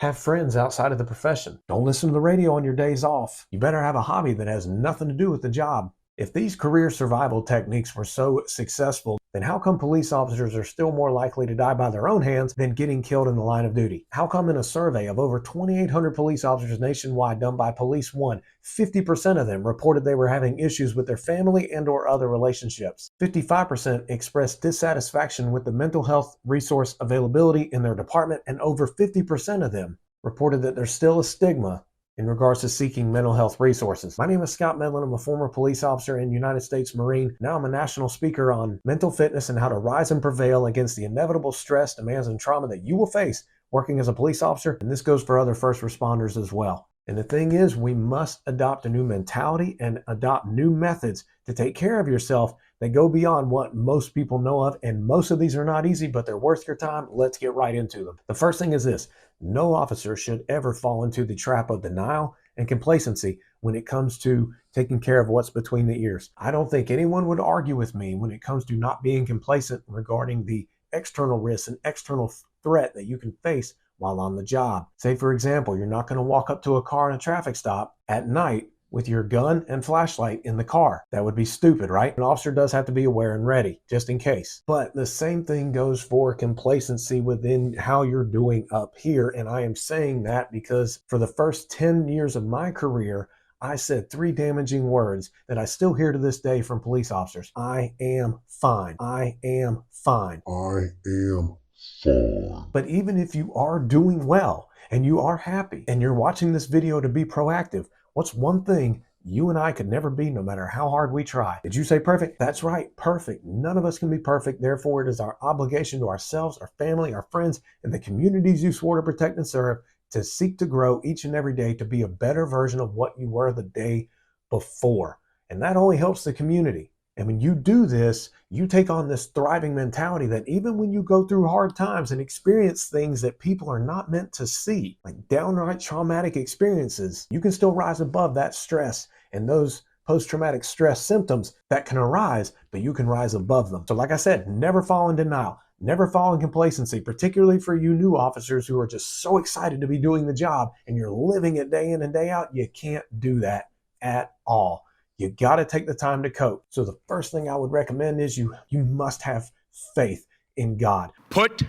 Have friends outside of the profession. Don't listen to the radio on your days off. You better have a hobby that has nothing to do with the job. If these career survival techniques were so successful, then how come police officers are still more likely to die by their own hands than getting killed in the line of duty? How come in a survey of over 2,800 police officers nationwide done by Police One, 50% of them reported they were having issues with their family and or other relationships. 55% expressed dissatisfaction with the mental health resource availability in their department, and over 50% of them reported that there's still a stigma in regards to seeking mental health resources. My name is Scott Medlin. I'm a former police officer and United States Marine. Now I'm a national speaker on mental fitness and how to rise and prevail against the inevitable stress, demands, and trauma that you will face working as a police officer. And this goes for other first responders as well. And the thing is, we must adopt a new mentality and adopt new methods to take care of yourself that go beyond what most people know of. And most of these are not easy, but they're worth your time. Let's get right into them. The first thing is this: no officer should ever fall into the trap of denial and complacency when it comes to taking care of what's between the ears. I don't think anyone would argue with me when it comes to not being complacent regarding the external risks and external threat that you can face while on the job. Say, for example, you're not going to walk up to a car in a traffic stop at night with your gun and flashlight in the car. That would be stupid, right? An officer does have to be aware and ready, just in case. But the same thing goes for complacency within how you're doing up here. And I am saying that because for the first 10 years of my career, I said 3 damaging words that I still hear to this day from police officers. I am fine. I am fine. I am fine. But even if you are doing well and you are happy and you're watching this video to be proactive, what's one thing you and I could never be, no matter how hard we try? Did you say perfect? That's right, perfect. None of us can be perfect. Therefore, it is our obligation to ourselves, our family, our friends, and the communities you swore to protect and serve to seek to grow each and every day to be a better version of what you were the day before. And that only helps the community. And when you do this, you take on this thriving mentality that even when you go through hard times and experience things that people are not meant to see, like downright traumatic experiences, you can still rise above that stress and those post-traumatic stress symptoms that can arise, but you can rise above them. So like I said, never fall in denial, never fall in complacency, particularly for you new officers who are just so excited to be doing the job and you're living it day in and day out. You can't do that at all. You got to take the time to cope. So the first thing I would recommend is you must have faith in God. Put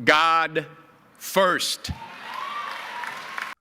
God first.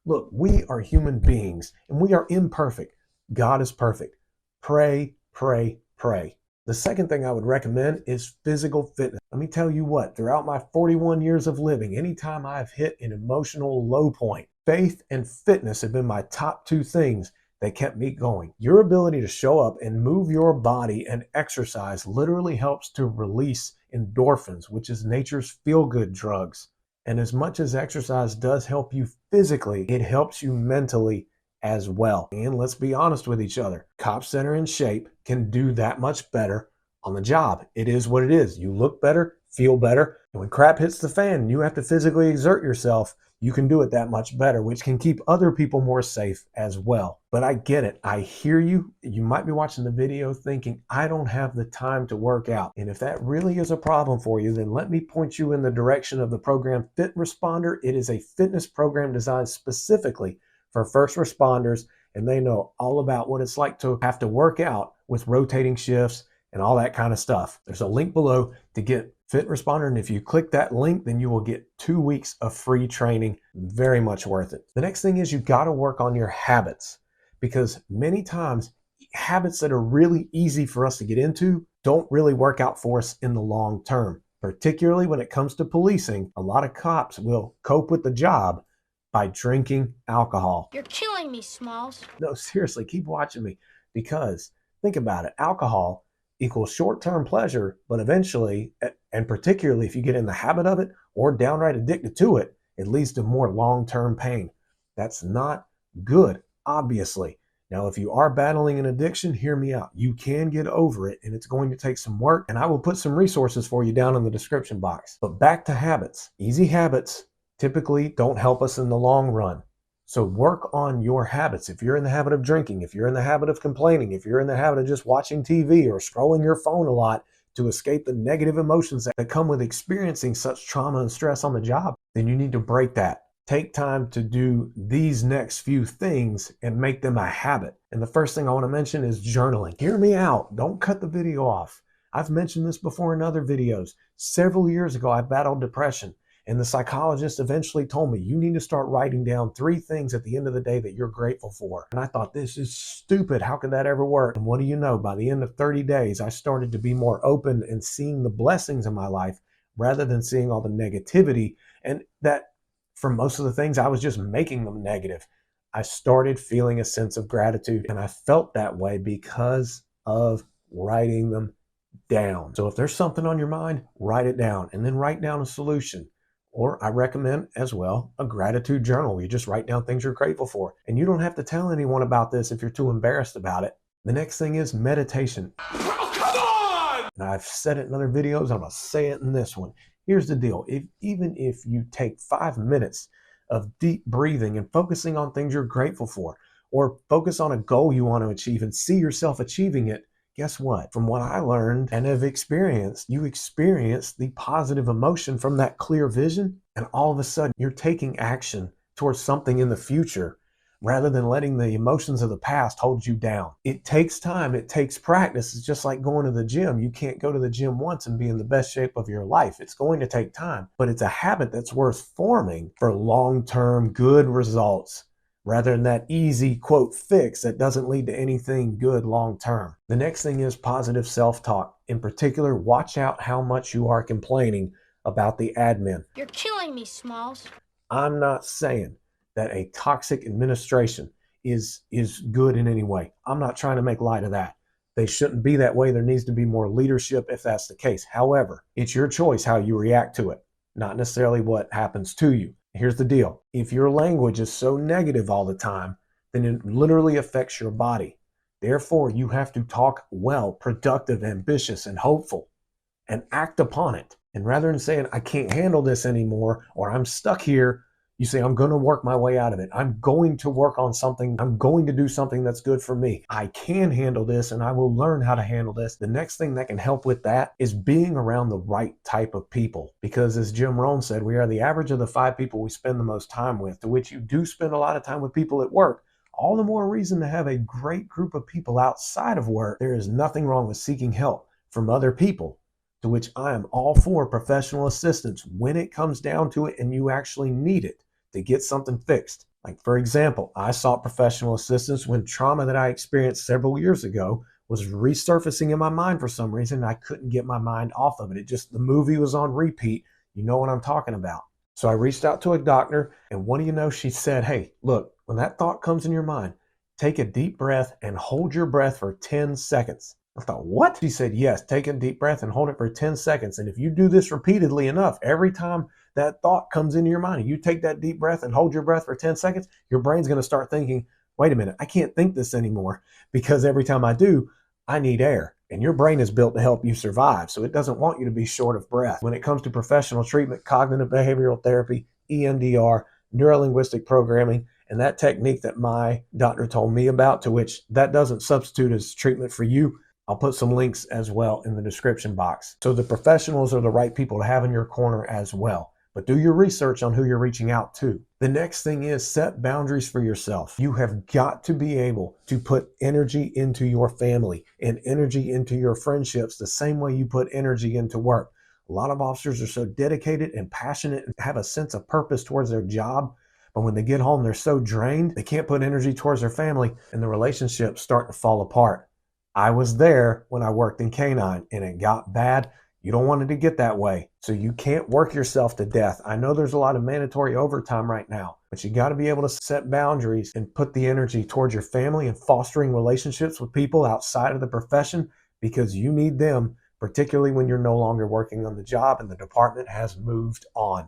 Look, we are human beings and we are imperfect. God is perfect. Pray, pray, pray. The second thing I would recommend is physical fitness. Let me tell you what, throughout my 41 years of living, anytime I've hit an emotional low point, faith and fitness have been my top 2 things that kept me going. Your ability to show up and move your body and exercise literally helps to release endorphins, which is nature's feel-good drugs. And as much as exercise does help you physically, it helps you mentally as well. And let's be honest with each other. Cops that are in shape can do that much better on the job. It is what it is. You look better, feel better. And when crap hits the fan and you have to physically exert yourself, you can do it that much better, which can keep other people more safe as well. But I get it. I hear you. You might be watching the video thinking, I don't have the time to work out. And if that really is a problem for you, then let me point you in the direction of the program Fit Responder. It is a fitness program designed specifically for first responders, and they know all about what it's like to have to work out with rotating shifts and all that kind of stuff. There's a link below to get Fit Responder, and if you click that link, then you will get 2 weeks of free training. Very much worth it. The next thing is you got to work on your habits, because many times habits that are really easy for us to get into don't really work out for us in the long term. Particularly when it comes to policing, a lot of cops will cope with the job by drinking alcohol. You're killing me, Smalls. No, seriously, keep watching me, because think about it. Alcohol equals short-term pleasure, but eventually, and particularly if you get in the habit of it or downright addicted to it, it leads to more long-term pain. That's not good, obviously. Now, if you are battling an addiction, hear me out. You can get over it, and it's going to take some work, and I will put some resources for you down in the description box. But back to habits. Easy habits typically don't help us in the long run. So work on your habits. If you're in the habit of drinking, if you're in the habit of complaining, if you're in the habit of just watching TV or scrolling your phone a lot to escape the negative emotions that come with experiencing such trauma and stress on the job, then you need to break that. Take time to do these next few things and make them a habit. And the first thing I want to mention is journaling. Hear me out. Don't cut the video off. I've mentioned this before in other videos. Several years ago, I battled depression, and the psychologist eventually told me, you need to start writing down 3 things at the end of the day that you're grateful for. And I thought, this is stupid. How could that ever work? And what do you know? By the end of 30 days, I started to be more open and seeing the blessings in my life rather than seeing all the negativity. And that for most of the things, I was just making them negative. I started feeling a sense of gratitude, and I felt that way because of writing them down. So if there's something on your mind, write it down, and then write down a solution. Or I recommend as well a gratitude journal. You just write down things you're grateful for. And you don't have to tell anyone about this if you're too embarrassed about it. The next thing is meditation. Oh, come on! And I've said it in other videos. I'm going to say it in this one. Here's the deal. Even if you take 5 minutes of deep breathing and focusing on things you're grateful for, or focus on a goal you want to achieve and see yourself achieving it, guess what? From what I learned and have experienced, you experience the positive emotion from that clear vision, and all of a sudden you're taking action towards something in the future rather than letting the emotions of the past hold you down. It takes time. It takes practice. It's just like going to the gym. You can't go to the gym once and be in the best shape of your life. It's going to take time, but it's a habit that's worth forming for long-term good results rather than that easy, quote, fix that doesn't lead to anything good long-term. The next thing is positive self-talk. In particular, watch out how much you are complaining about the admin. You're killing me, Smalls. I'm not saying that a toxic administration is good in any way. I'm not trying to make light of that. They shouldn't be that way. There needs to be more leadership if that's the case. However, it's your choice how you react to it, not necessarily what happens to you. Here's the deal. If your language is so negative all the time, then it literally affects your body. Therefore, you have to talk well, productive, ambitious, and hopeful, and act upon it. And rather than saying, I can't handle this anymore, or I'm stuck here, you say, I'm going to work my way out of it. I'm going to work on something. I'm going to do something that's good for me. I can handle this, and I will learn how to handle this. The next thing that can help with that is being around the right type of people. Because as Jim Rohn said, we are the average of the 5 people we spend the most time with, to which you do spend a lot of time with people at work. All the more reason to have a great group of people outside of work. There is nothing wrong with seeking help from other people, to which I am all for professional assistance when it comes down to it and you actually need it to get something fixed. Like, for example, I sought professional assistance when trauma that I experienced several years ago was resurfacing in my mind for some reason. I couldn't get my mind off of it. The movie was on repeat. You know what I'm talking about. So I reached out to a doctor, and what do you know? She said, hey, look, when that thought comes in your mind, take a deep breath and hold your breath for 10 seconds. I thought, what? She said, yes, take a deep breath and hold it for 10 seconds. And if you do this repeatedly enough, every time that thought comes into your mind and you take that deep breath and hold your breath for 10 seconds, your brain's going to start thinking, wait a minute, I can't think this anymore, because every time I do, I need air. And your brain is built to help you survive, so it doesn't want you to be short of breath. When it comes to professional treatment, cognitive behavioral therapy, EMDR, neurolinguistic programming, and that technique that my doctor told me about, to which that doesn't substitute as treatment for you, I'll put some links as well in the description box. So the professionals are the right people to have in your corner as well. But do your research on who you're reaching out to. The next thing is set boundaries for yourself. You have got to be able to put energy into your family and energy into your friendships the same way you put energy into work. A lot of officers are so dedicated and passionate and have a sense of purpose towards their job, but when they get home, they're so drained, they can't put energy towards their family, and the relationships start to fall apart. I was there when I worked in K-9, and it got bad. You don't want it to get that way. So you can't work yourself to death. I know there's a lot of mandatory overtime right now, but you got to be able to set boundaries and put the energy towards your family and fostering relationships with people outside of the profession, because you need them, particularly when you're no longer working on the job and the department has moved on.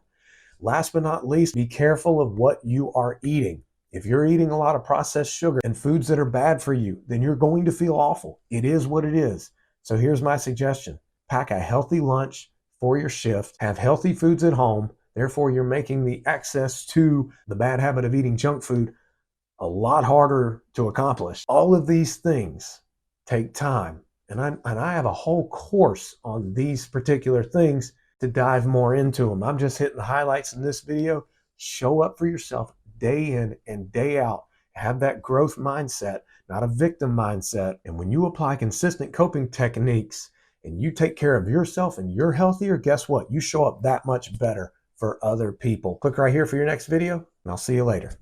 Last but not least, be careful of what you are eating. If you're eating a lot of processed sugar and foods that are bad for you, then you're going to feel awful. It is what it is. So here's my suggestion. Pack a healthy lunch for your shift. Have healthy foods at home. Therefore, you're making the access to the bad habit of eating junk food a lot harder to accomplish. All of these things take time. And I have a whole course on these particular things to dive more into them. I'm just hitting the highlights in this video Show up for yourself day in and day out. Have that growth mindset, not a victim mindset. And when you apply consistent coping techniques and you take care of yourself and you're healthier, guess what? You show up that much better for other people. Click right here for your next video, and I'll see you later.